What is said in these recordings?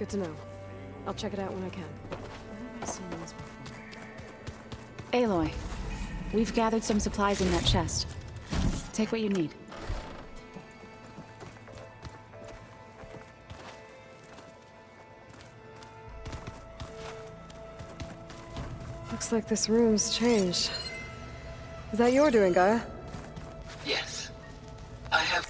Good to know. I'll check it out when I can. Where have I seen this before? Aloy, we've gathered some supplies in that chest. Take what you need. Looks like this room's changed. Is that your doing, Gaia? Yes. I have...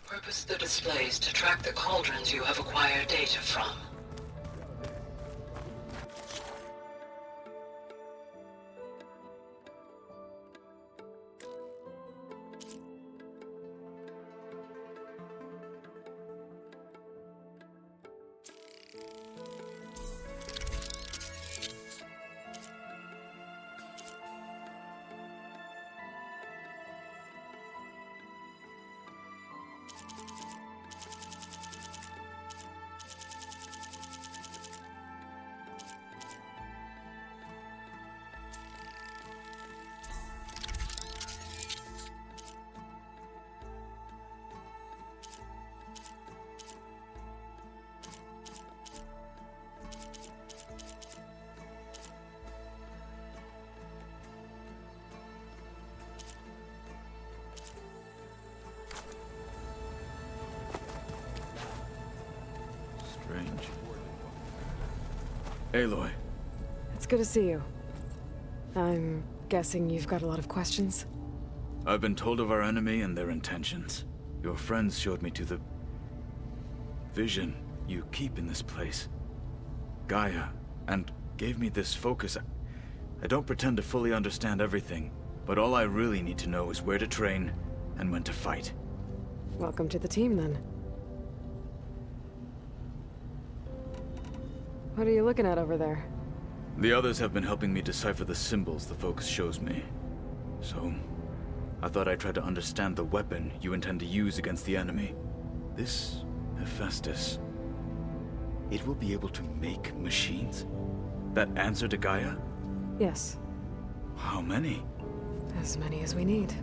Purpose the displays to track the cauldrons you have acquired data from. Strange. Aloy. It's good to see you. I'm guessing you've got a lot of questions? I've been told of our enemy and their intentions. Your friends showed me to the... vision you keep in this place. Gaia, and gave me this focus. I don't pretend to fully understand everything, but all I really need to know is where to train and when to fight. Welcome to the team, then. What are you looking at over there? The others have been helping me decipher the symbols the focus shows me. So, I thought I'd try to understand the weapon you intend to use against the enemy. This Hephaestus, it will be able to make machines? That answer to Gaia? Yes. How many? As many as we need.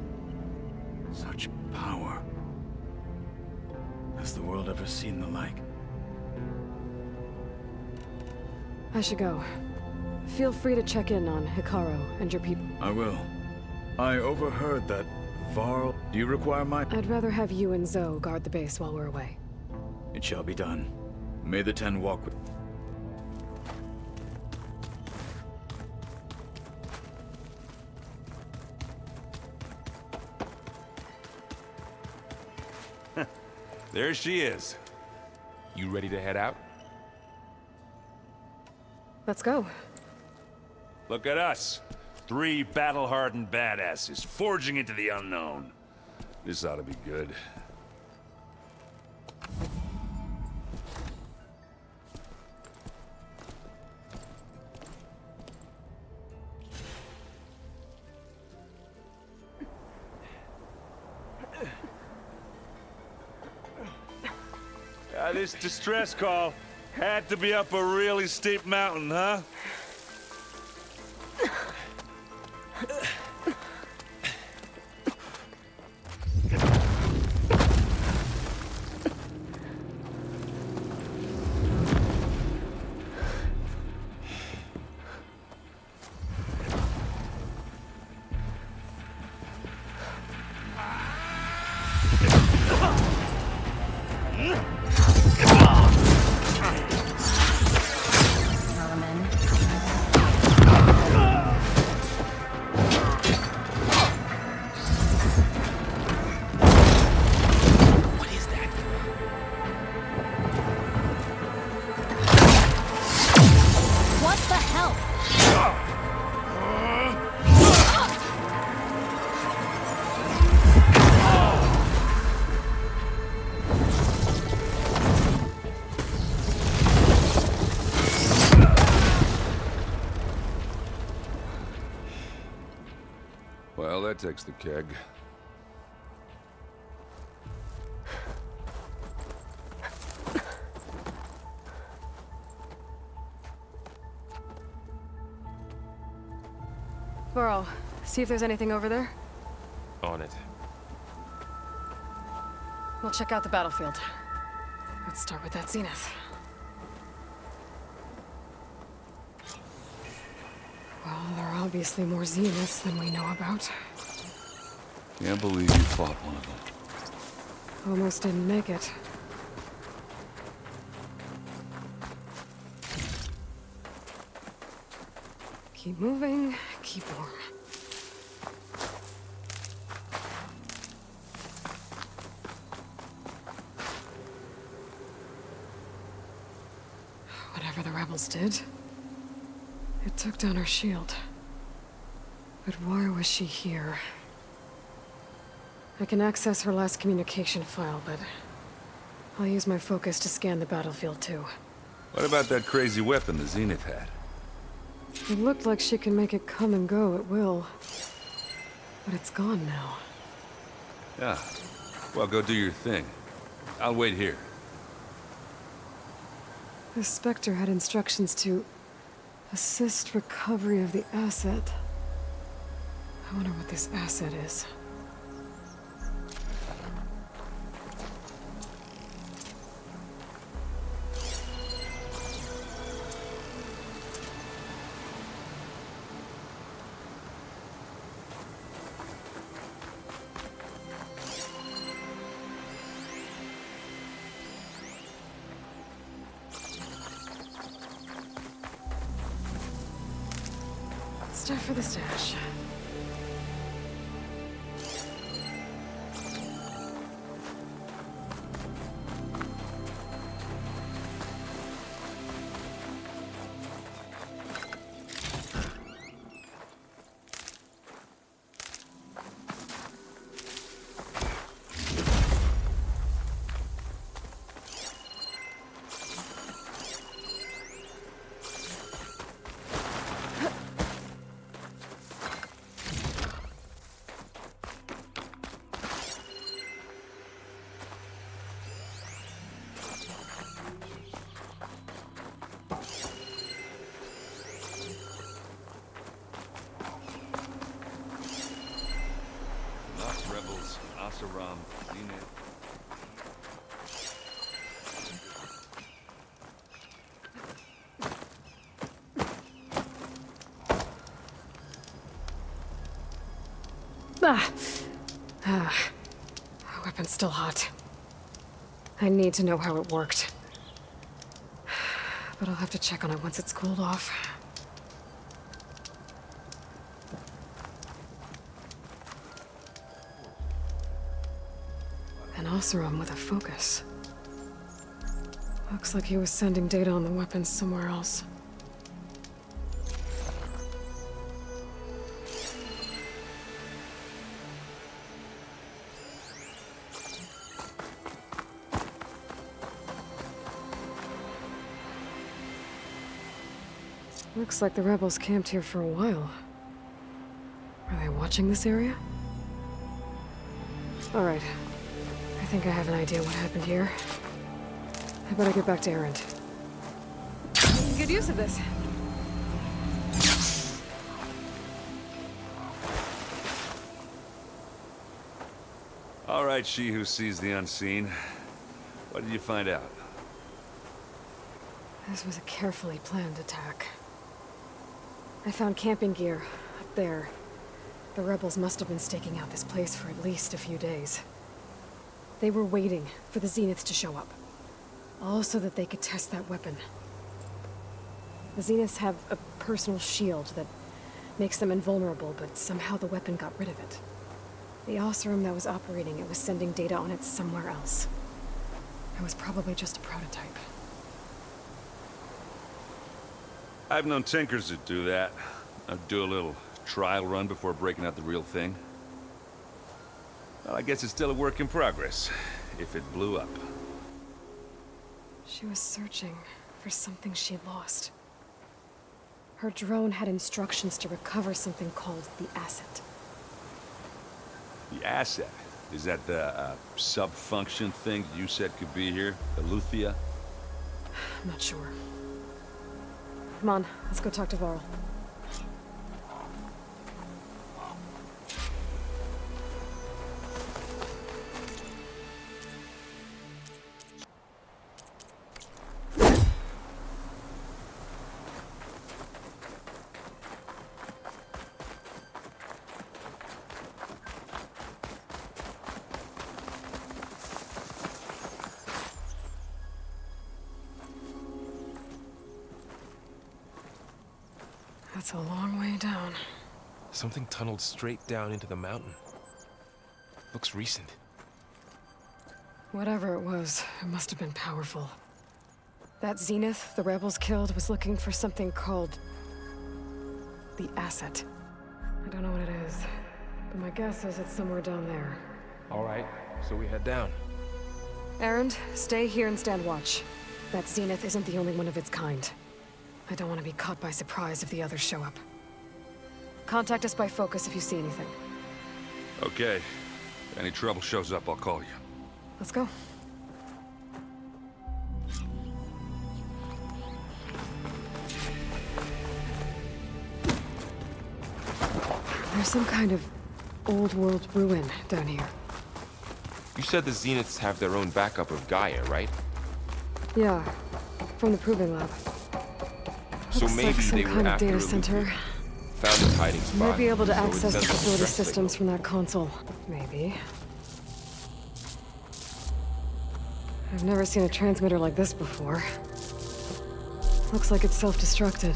Such power. Has the world ever seen the like? I should go. Feel free to check in on Hikaru and your people. I will. I overheard that Varl... Do you require my... I'd rather have you and Zoe guard the base while we're away. It shall be done. May the Ten walk with... There she is. You ready to head out? Let's go. Look at us. 3 battle-hardened badasses forging into the unknown. This ought to be good. This distress call had to be up a really steep mountain, huh? Well, that takes the keg. Varl, see if there's anything over there. On it. We'll check out the battlefield. Let's start with that zenith. Well, there are obviously more zeniths than we know about. Can't believe you fought one of them. Almost didn't make it. Keep moving, keep warm. Whatever the rebels did, it took down her shield. But why was she here? I can access her last communication file, but I'll use my focus to scan the battlefield too. What about that crazy weapon the Zenith had? It looked like she can make it come and go at will. But it's gone now. Yeah. Well, go do your thing. I'll wait here. The Spectre had instructions to assist recovery of the asset. I wonder what this asset is. Stuff for the stash. Rebels, Asaram, Zenith. Weapon's still hot. I need to know how it worked. But I'll have to check on it once it's cooled off. An Oseram with a focus. Looks like he was sending data on the weapons somewhere else. Looks like the rebels camped here for a while. Are they watching this area? All right. I think I have an idea what happened here. I better get back to errand. Good use of this. All right, she who sees the unseen. What did you find out? This was a carefully planned attack. I found camping gear up there. The rebels must have been staking out this place for at least a few days. They were waiting for the Zeniths to show up. All so that they could test that weapon. The Zeniths have a personal shield that makes them invulnerable, but somehow the weapon got rid of it. The Oseram that was operating it was sending data on it somewhere else. It was probably just a prototype. I've known tinkers that do that. I'd do a little trial run before breaking out the real thing. Well, I guess it's still a work in progress, if it blew up. She was searching for something she lost. Her drone had instructions to recover something called the asset. The asset? Is that the sub-function thing you said could be here? The Luthia? I'm not sure. Come on, let's go talk to Varl. That's a long way down. Something tunneled straight down into the mountain. Looks recent. Whatever it was, it must have been powerful. That Zenith the rebels killed was looking for something called the asset. I don't know what it is, but my guess is it's somewhere down there. All right, so we head down. Errand, stay here and stand watch. That Zenith isn't the only one of its kind. I don't want to be caught by surprise if the others show up. Contact us by focus if you see anything. Okay. If any trouble shows up, I'll call you. Let's go. There's some kind of old-world ruin down here. You said the Zeniths have their own backup of Gaia, right? Yeah, from the Proving Lab. So Looks maybe like some they were kind of after data Luke. center. Found its hiding spot. Might be able to so it access the sent us a facility distress systems signal. from that console. Maybe. I've never seen a transmitter like this before. Looks like it's self-destructed.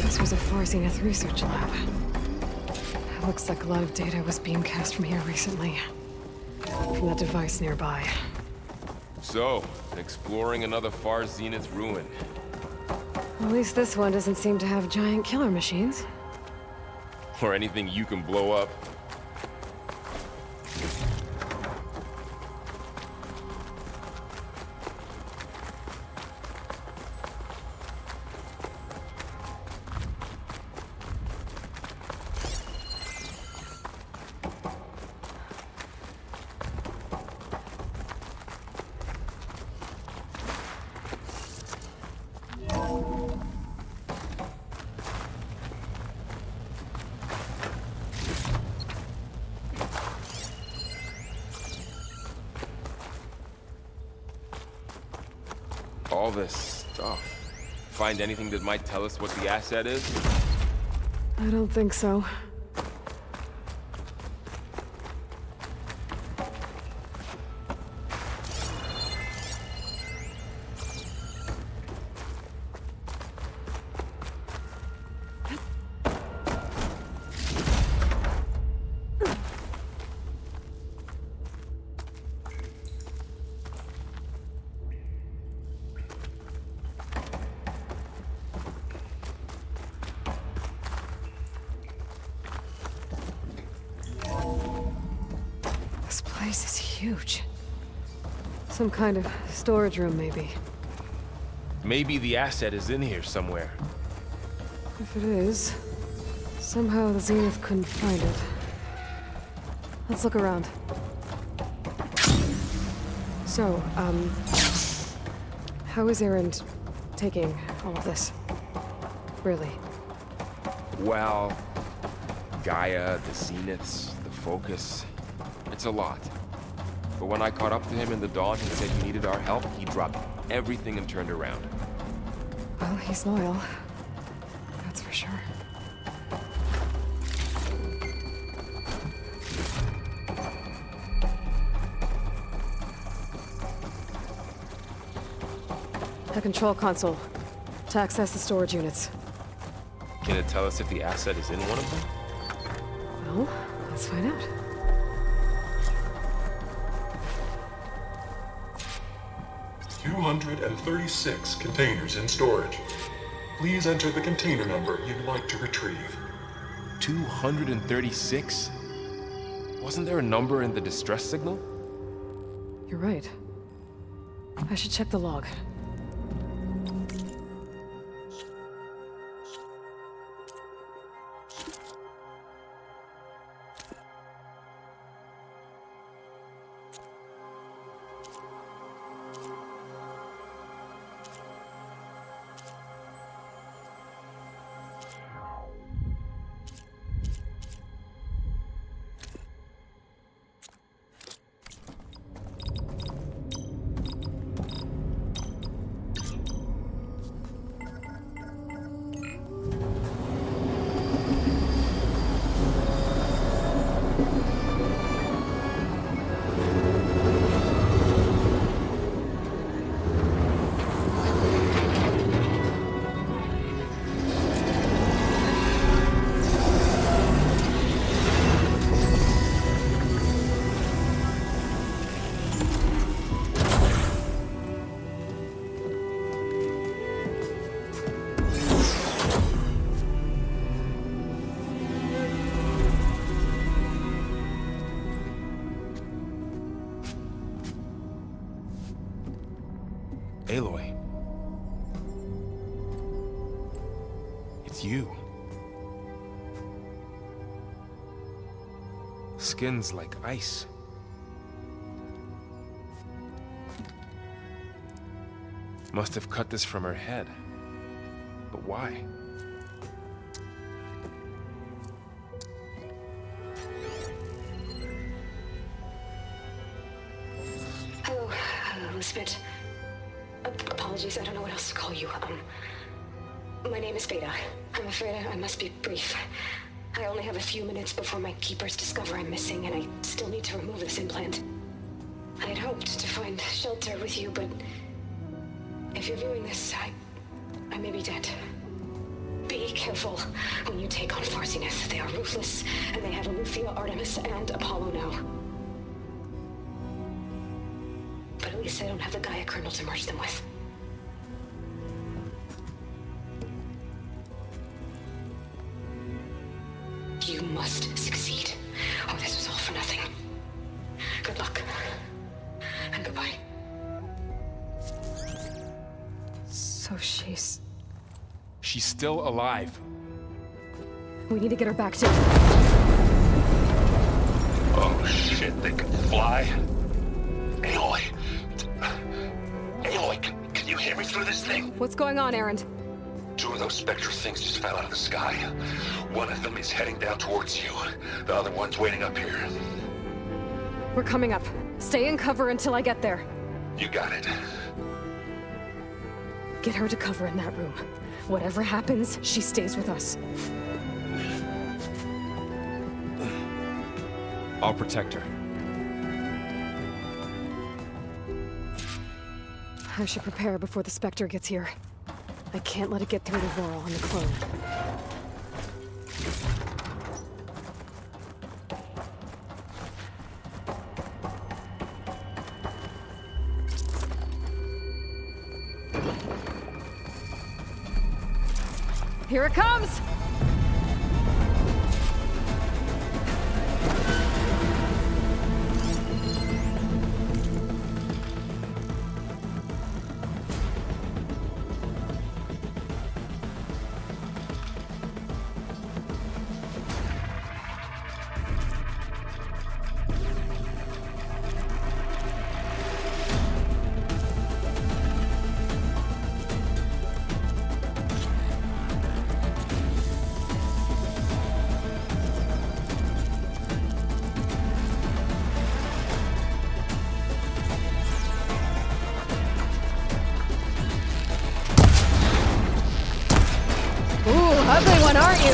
This was a Far Zenith research lab. It looks like a lot of data was beamcast from here recently. From that device nearby. So, exploring another Far Zenith ruin. At least this one doesn't seem to have giant killer machines. Or anything you can blow up. All this stuff. Find anything that might tell us what the asset is? I don't think so. This place is huge. Some kind of storage room, maybe. Maybe the asset is in here somewhere. If it is, somehow the Zenith couldn't find it. Let's look around. So, how is Errand taking all of this? Really? Well, Gaia, the Zeniths, the Focus. It's a lot. But when I caught up to him in the dawn and said he needed our help, he dropped everything and turned around. Well, he's loyal. That's for sure. The control console. To access the storage units. Can it tell us if the asset is in one of them? Well, let's find out. $236 containers in storage. Please enter the container number you'd like to retrieve. 236? Wasn't there a number in the distress signal? You're right. I should check the log. Aloy. It's you. Skin's like ice. Must have cut this from her head. But why? Hello, Elizabeth. Apologies, I don't know what else to call you. My name is Beta. I'm afraid I must be brief. I only have a few minutes before my keepers discover I'm missing, and I still need to remove this implant. I had hoped to find shelter with you, but if you're viewing this, I may be dead. Be careful when you take on Farsiness. They are ruthless, and they have Aletheia, Artemis, and Apollo now. But at least I don't have the Gaia kernel to merge them with. You must succeed, or this was all for nothing. Good luck. And goodbye. So she's... She's still alive. We need to get her back to... Oh shit, they can fly? Aloy! Aloy, can you hear me through this thing? What's going on, Errand? 2 of those spectral things just fell out of the sky. One of them is heading down towards you. The other one's waiting up here. We're coming up. Stay in cover until I get there. You got it. Get her to cover in that room. Whatever happens, she stays with us. I'll protect her. I should prepare before the Spectre gets here. I can't let it get through to Voral and the clone. Here it comes! Ugly one, aren't you?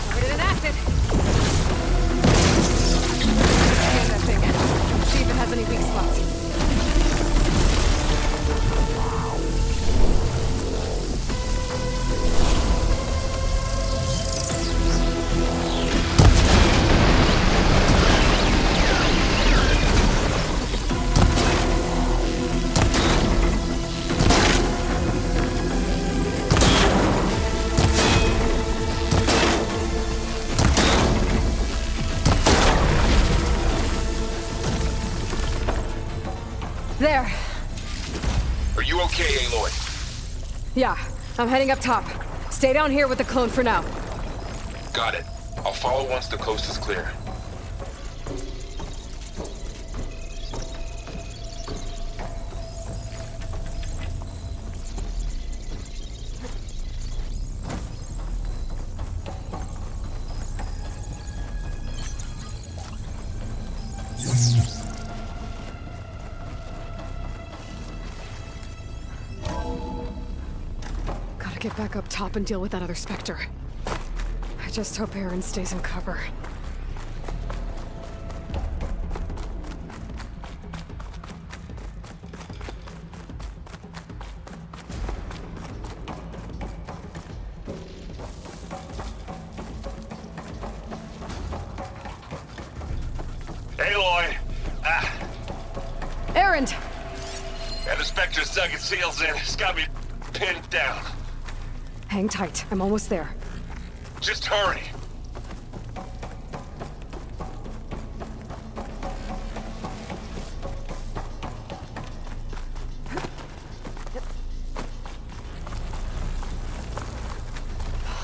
Covered in acid. Scan that thing. See if it has any weak spots. There. Are you okay, Aloy? Yeah, I'm heading up top. Stay down here with the clone for now. Got it. I'll follow once the coast is clear. Gotta get back up top and deal with that other Spectre. I just hope Aaron stays in cover. Aloy! Errand! And the Spectre's dug its heels in. It's got me pinned down. Hang tight. I'm almost there. Just hurry.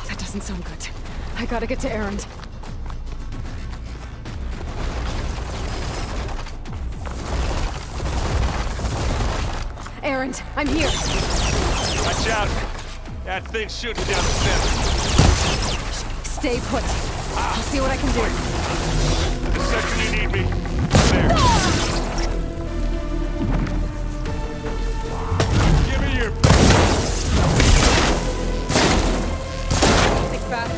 That doesn't sound good. I gotta get to errands. Errand, I'm here. Watch out! That thing's shooting down the center. Stay put. I'll see what I can do. The second you need me, I'm there. Give me your... Big fat.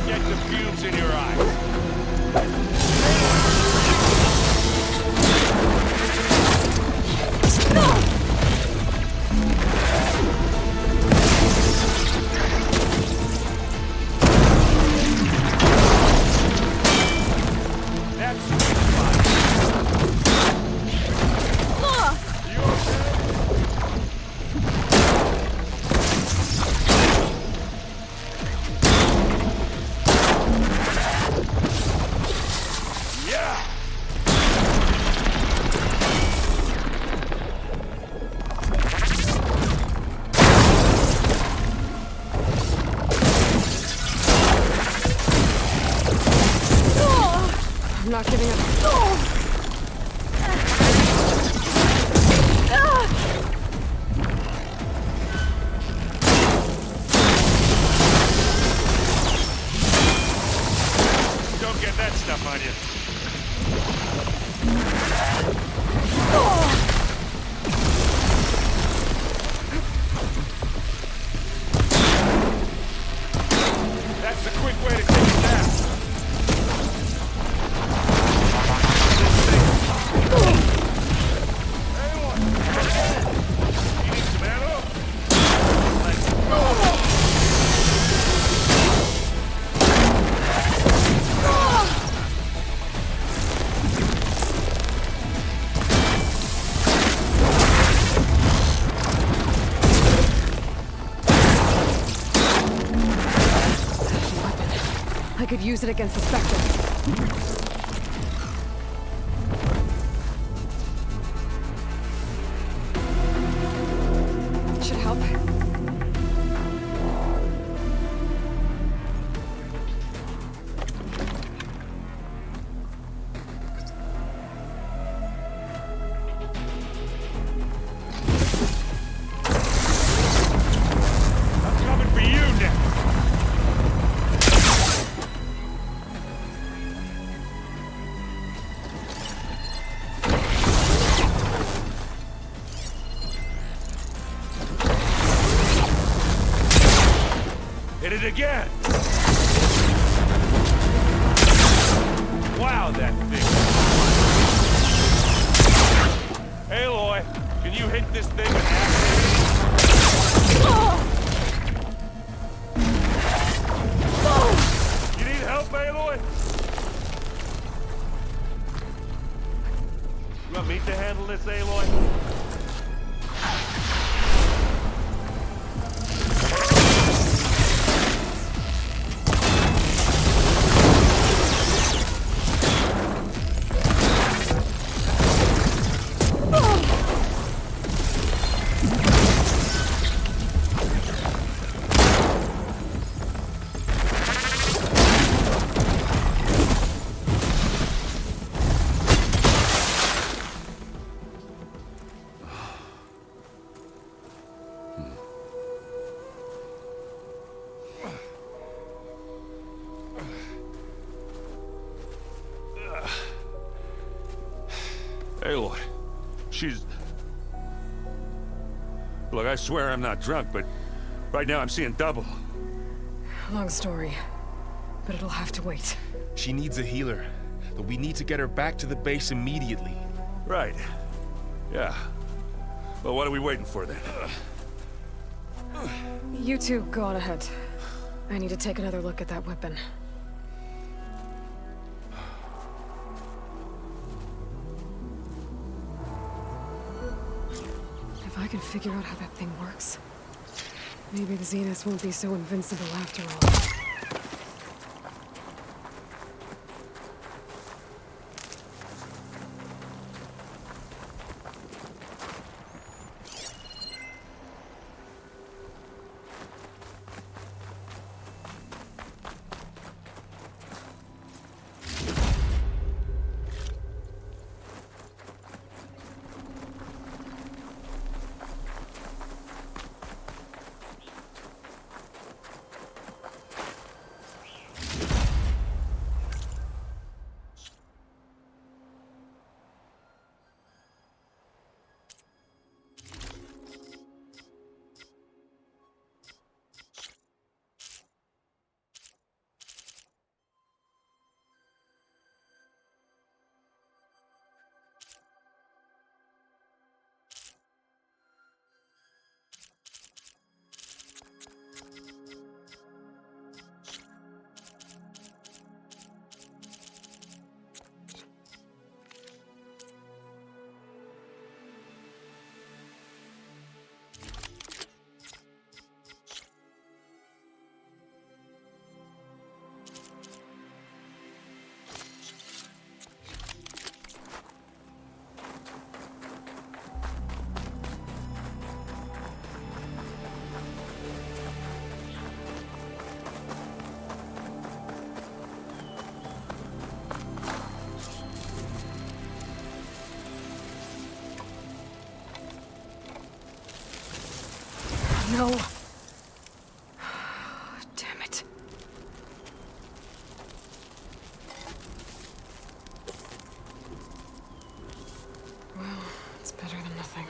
Get the fumes in your eyes. That's sweet spot. You okay? Yeah! I'm not giving up. Don't get that stuff on you. That's the quick way to take it down. Anyone? You need some ammo? I could use it against the Spectre. Should help. I'm coming for you now. Hit it again! Wow, that thing! Aloy, can you hit this thing with acid? You need help, Aloy? You want me to handle this, Aloy? Aloy, she's... Look, I swear I'm not drunk, but right now I'm seeing double. Long story, but it'll have to wait. She needs a healer, but we need to get her back to the base immediately. Right. Yeah. Well, what are we waiting for then? You two go on ahead. I need to take another look at that weapon. figure out how that thing works. Maybe the Zeniths won't be so invincible after all. No. Damn it. Well, it's better than nothing.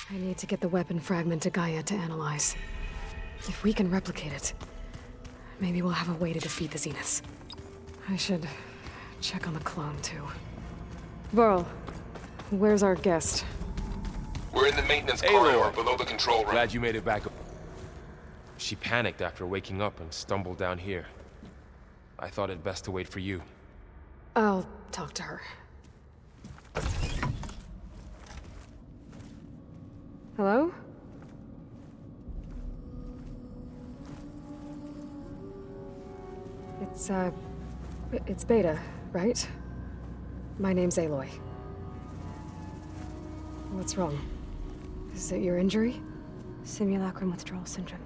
I need to get the weapon fragment to Gaia to analyze. If we can replicate it, maybe we'll have a way to defeat the Zeniths. I should check on the clone, too. Varl. Where's our guest? We're in the maintenance corridor below the control room. Glad you made it back. She panicked after waking up and stumbled down here. I thought it best to wait for you. I'll talk to her. Hello? It's Beta, right? My name's Aloy. What's wrong? Is it your injury? Simulacrum withdrawal syndrome.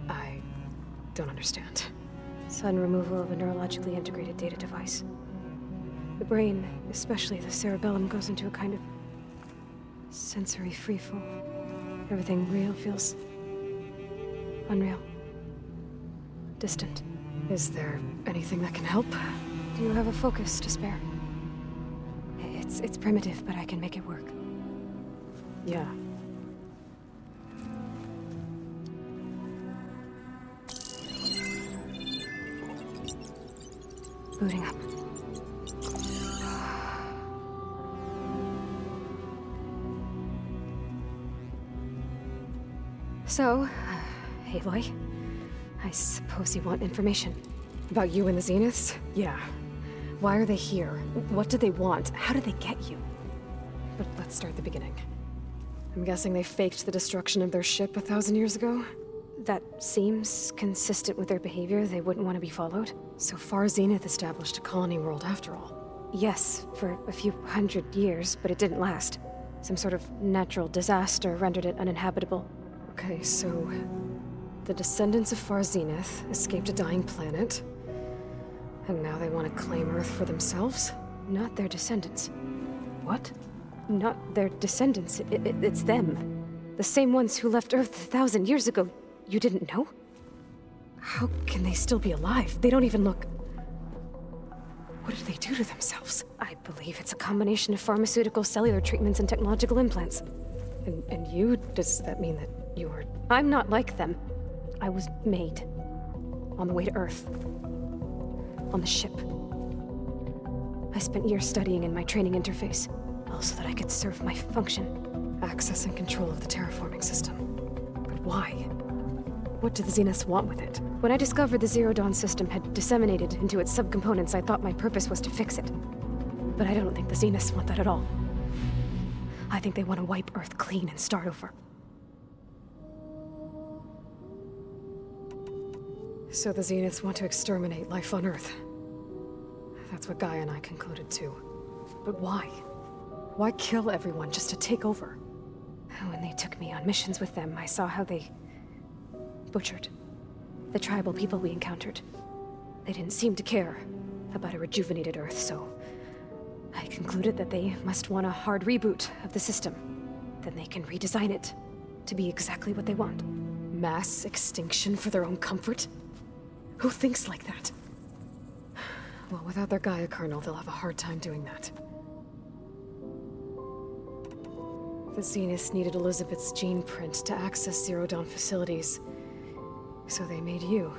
I don't understand. Sudden removal of a neurologically integrated data device. The brain, especially the cerebellum, goes into a kind of sensory freefall. Everything real feels unreal. Distant. Is there anything that can help? Do you have a focus to spare? It's primitive, but I can make it work. Yeah. Booting up. So, Aloy, I suppose you want information. About you and the Zeniths? Yeah. Why are they here? What do they want? How did they get you? But let's start at the beginning. I'm guessing they faked the destruction of their ship 1,000 years ago? That seems consistent with their behavior. They wouldn't want to be followed. So far, Zenith established a colony world after all. Yes, for a few hundred years, but it didn't last. Some sort of natural disaster rendered it uninhabitable. Okay, so the descendants of Far Zenith escaped a dying planet, and now they want to claim Earth for themselves? Not their descendants. What? Not their descendants. It's them. The same ones who left Earth 1,000 years ago. You didn't know? How can they still be alive? They don't even look... What did they do to themselves? I believe it's a combination of pharmaceutical, cellular treatments, and technological implants. And you? Does that mean that you were... I'm not like them. I was made. On the way to Earth. On the ship. I spent years studying in my training interface, all so that I could serve my function. Access and control of the terraforming system. But why? What do the Zeniths want with it? When I discovered the Zero Dawn system had disseminated into its subcomponents, I thought my purpose was to fix it. But I don't think the Zeniths want that at all. I think they want to wipe Earth clean and start over. So the Zeniths want to exterminate life on Earth. That's what Gaia and I concluded too. But why? Why kill everyone just to take over? When they took me on missions with them, I saw how they butchered the tribal people we encountered. They didn't seem to care about a rejuvenated Earth, so I concluded that they must want a hard reboot of the system. Then they can redesign it to be exactly what they want. Mass extinction for their own comfort? Who thinks like that? Well, without their Gaia kernel, they'll have a hard time doing that. The Zeniths needed Elizabeth's gene print to access Zero Dawn facilities. So they made you.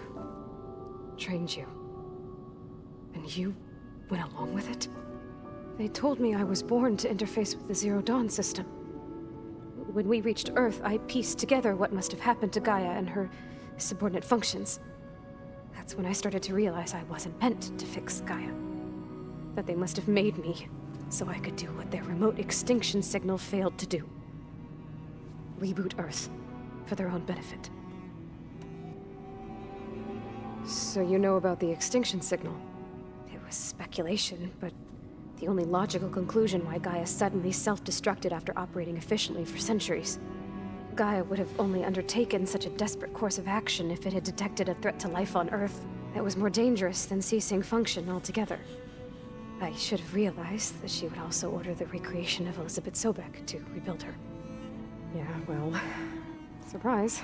Trained you. And you went along with it? They told me I was born to interface with the Zero Dawn system. When we reached Earth, I pieced together what must have happened to Gaia and her subordinate functions. That's when I started to realize I wasn't meant to fix Gaia. That they must have made me so I could do what their remote extinction signal failed to do. Reboot Earth for their own benefit. So you know about the extinction signal? It was speculation, but the only logical conclusion why Gaia suddenly self-destructed after operating efficiently for centuries. Gaia would have only undertaken such a desperate course of action if it had detected a threat to life on Earth that was more dangerous than ceasing function altogether. I should have realized that she would also order the recreation of Elizabeth Sobek to rebuild her. Yeah, well, surprise.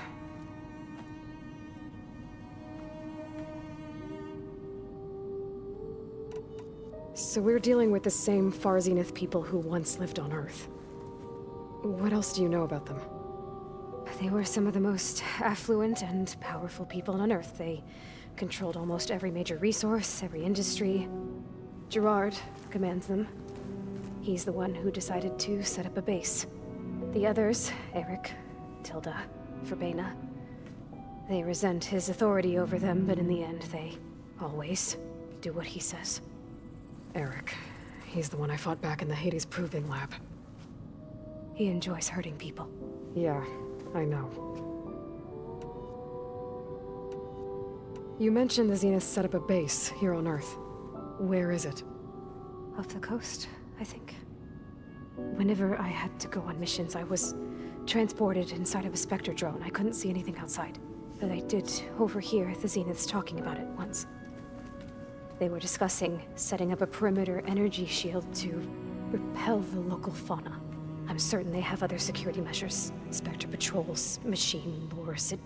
So we're dealing with the same Far Zenith people who once lived on Earth. What else do you know about them? They were some of the most affluent and powerful people on Earth. They controlled almost every major resource, every industry. Gerard commands them. He's the one who decided to set up a base. The others, Eric, Tilda, Verbena, they resent his authority over them, but in the end, they always do what he says. Eric. He's the one I fought back in the Hades Proving Lab. He enjoys hurting people. Yeah, I know. You mentioned the Zeniths set up a base here on Earth. Where is it? Off the coast, I think. Whenever I had to go on missions, I was transported inside of a Spectre drone. I couldn't see anything outside. But I did overhear the Zeniths talking about it once. They were discussing setting up a perimeter energy shield to repel the local fauna. I'm certain they have other security measures. Spectre patrols, machine lures. It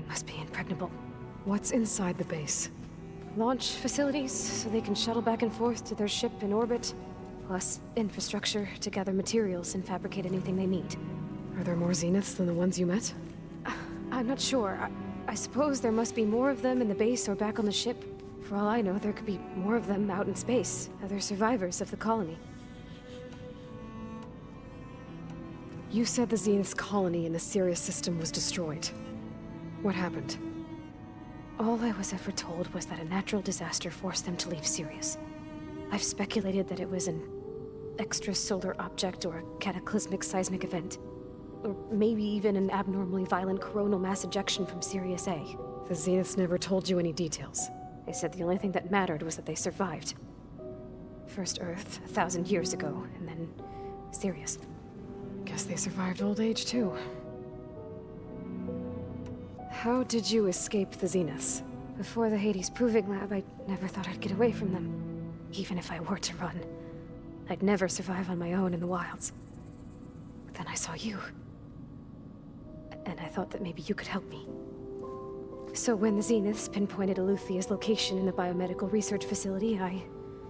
must be impregnable. What's inside the base? Launch facilities, so they can shuttle back and forth to their ship in orbit. Plus infrastructure to gather materials and fabricate anything they need. Are there more Zeniths than the ones you met? I'm not sure. I suppose there must be more of them in the base or back on the ship. For all I know, there could be more of them out in space, other survivors of the colony. You said the Zenith's colony in the Sirius system was destroyed. What happened? All I was ever told was that a natural disaster forced them to leave Sirius. I've speculated that it was an extrasolar object or a cataclysmic seismic event. Or maybe even an abnormally violent coronal mass ejection from Sirius A. The Zeniths never told you any details. They said the only thing that mattered was that they survived. First Earth, 1,000 years ago, and then Sirius. Guess they survived old age, too. How did you escape the Zeniths? Before the Hades Proving Lab, I never thought I'd get away from them. Even if I were to run, I'd never survive on my own in the wilds. But then I saw you. And I thought that maybe you could help me. So when the Zeniths pinpointed Eluthia's location in the biomedical research facility, I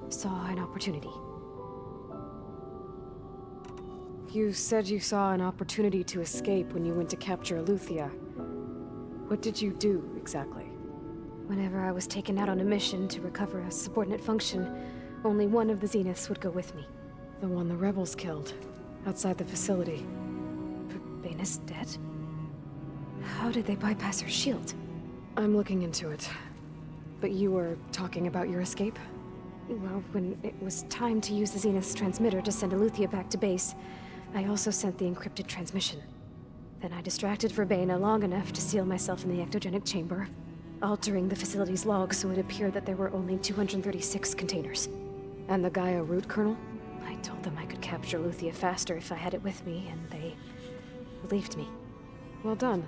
saw an opportunity. You said you saw an opportunity to escape when you went to capture Eluthia. What did you do, exactly? Whenever I was taken out on a mission to recover a subordinate function, only one of the Zeniths would go with me. The one the rebels killed, outside the facility. Verbena's dead? How did they bypass her shield? I'm looking into it. But you were talking about your escape? Well, when it was time to use the Zenith's transmitter to send Aletheia back to base, I also sent the encrypted transmission. Then I distracted Verbena long enough to seal myself in the ectogenic chamber, altering the facility's log so it appeared that there were only 236 containers. And the Gaia root kernel? I told them I could capture Aletheia faster if I had it with me, and they believed me. Well done.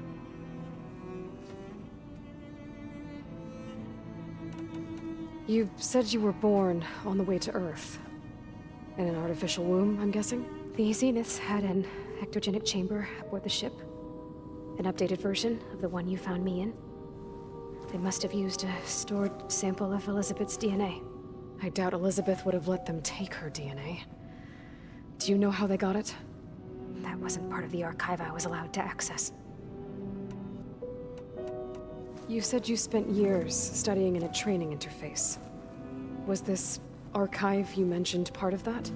You said you were born on the way to Earth. In an artificial womb, I'm guessing? The Zeniths had an ectogenic chamber aboard the ship. An updated version of the one you found me in. They must have used a stored sample of Elizabeth's DNA. I doubt Elizabeth would have let them take her DNA. Do you know how they got it? That wasn't part of the archive I was allowed to access. You said you spent years studying in a training interface. Was this archive you mentioned part of that?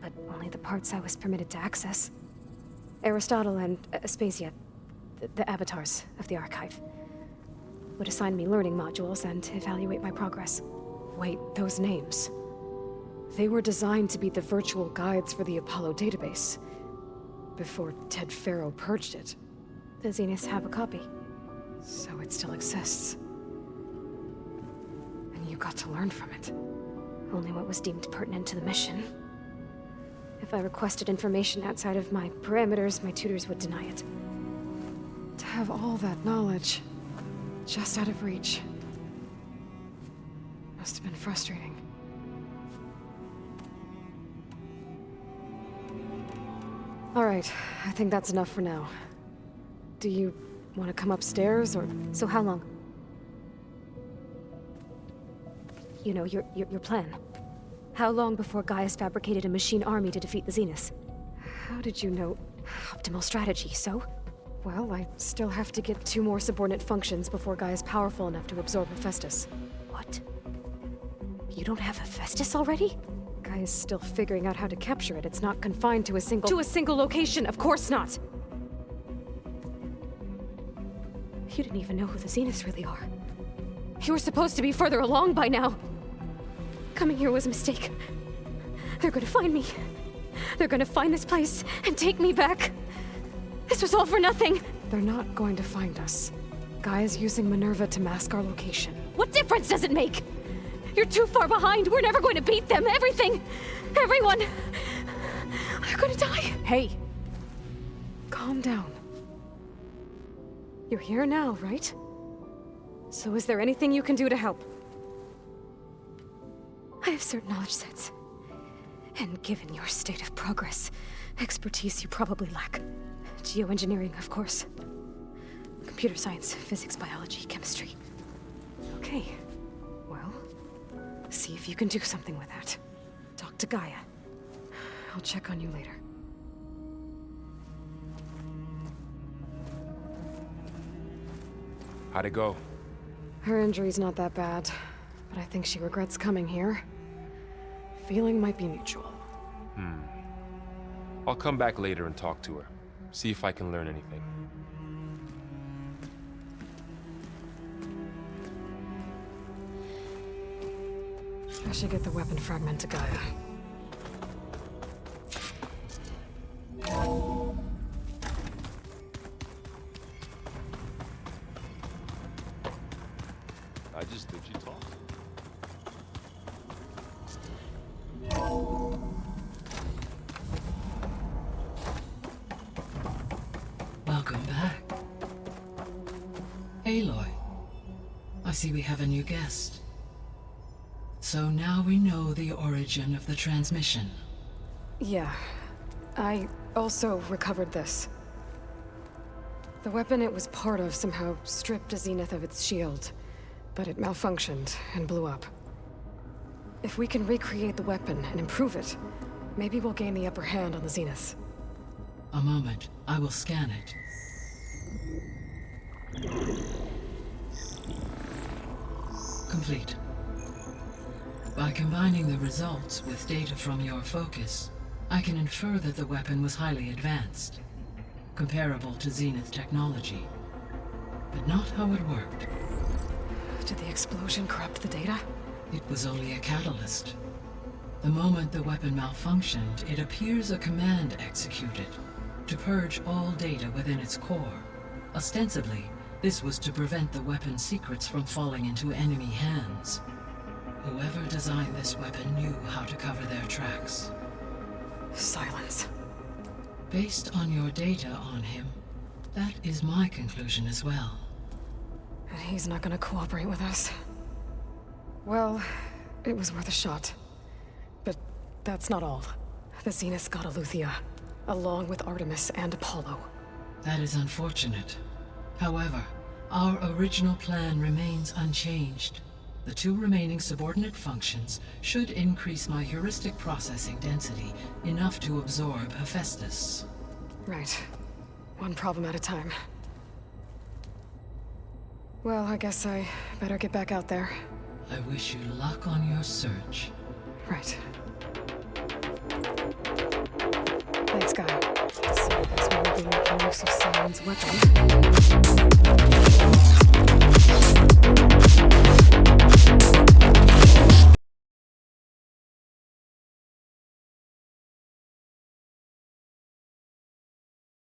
But only the parts I was permitted to access. Aristotle and Aspasia, the avatars of the archive, would assign me learning modules and evaluate my progress. Wait, those names. They were designed to be the virtual guides for the Apollo database, before Ted Faro purged it. The Zeniths have a copy. So it still exists. And you got to learn from it. Only what was deemed pertinent to the mission. If I requested information outside of my parameters, my tutors would deny it. To have all that knowledge, just out of reach. Must have been frustrating. All right, I think that's enough for now. Do you want to come upstairs, or...? So how long? You know, your plan. How long before Gaia's fabricated a machine army to defeat the Zeniths? How did you know? Optimal strategy, so? Well, I still have to get 2 more subordinate functions before Gaia's powerful enough to absorb Hephaestus. What? You don't have Hephaestus already? Gaia's still figuring out how to capture it. It's not confined to a single location, of course not! You didn't even know who the Zeniths really are. You were supposed to be further along by now. Coming here was a mistake. They're gonna find me. They're gonna find this place and take me back. This was all for nothing. They're not going to find us. Gaia's using Minerva to mask our location. What difference does it make? You're too far behind. We're never going to beat them. Everything. Everyone. They're gonna die. Hey. Calm down. You're here now, right? So is there anything you can do to help? I have certain knowledge sets. And given your state of progress, expertise you probably lack. Geoengineering, of course. Computer science, physics, biology, chemistry. Okay. Well, see if you can do something with that. Talk to Gaia. I'll check on you later. How'd it go? Her injury's not that bad, but I think she regrets coming here. Feeling might be mutual. I'll come back later and talk to her. See if I can learn anything. I should get the weapon fragment to Gaia. I just think you talk. Welcome back. Aloy, I see we have a new guest. So now we know the origin of the transmission. Yeah. I also recovered this. The weapon it was part of somehow stripped a Zenith of its shield, but it malfunctioned and blew up. If we can recreate the weapon and improve it, maybe we'll gain the upper hand on the Zeniths. A moment, I will scan it. Complete. By combining the results with data from your focus, I can infer that the weapon was highly advanced, comparable to Zenith technology, but not how it worked. Did the explosion corrupt the data? It was only a catalyst. The moment the weapon malfunctioned, it appears a command executed to purge all data within its core. Ostensibly, this was to prevent the weapon's secrets from falling into enemy hands. Whoever designed this weapon knew how to cover their tracks. Silence. Based on your data on him, that is my conclusion as well. And he's not gonna cooperate with us. Well, it was worth a shot. But that's not all. The Zeniths got Eleuthia, along with Artemis and Apollo. That is unfortunate. However, our original plan remains unchanged. The 2 remaining subordinate functions should increase my heuristic processing density enough to absorb Hephaestus. Right. One problem at a time. Well, I guess I better get back out there. I wish you luck on your search. Right. Thanks, guy. So I guess we will be making use of Simon's weapon.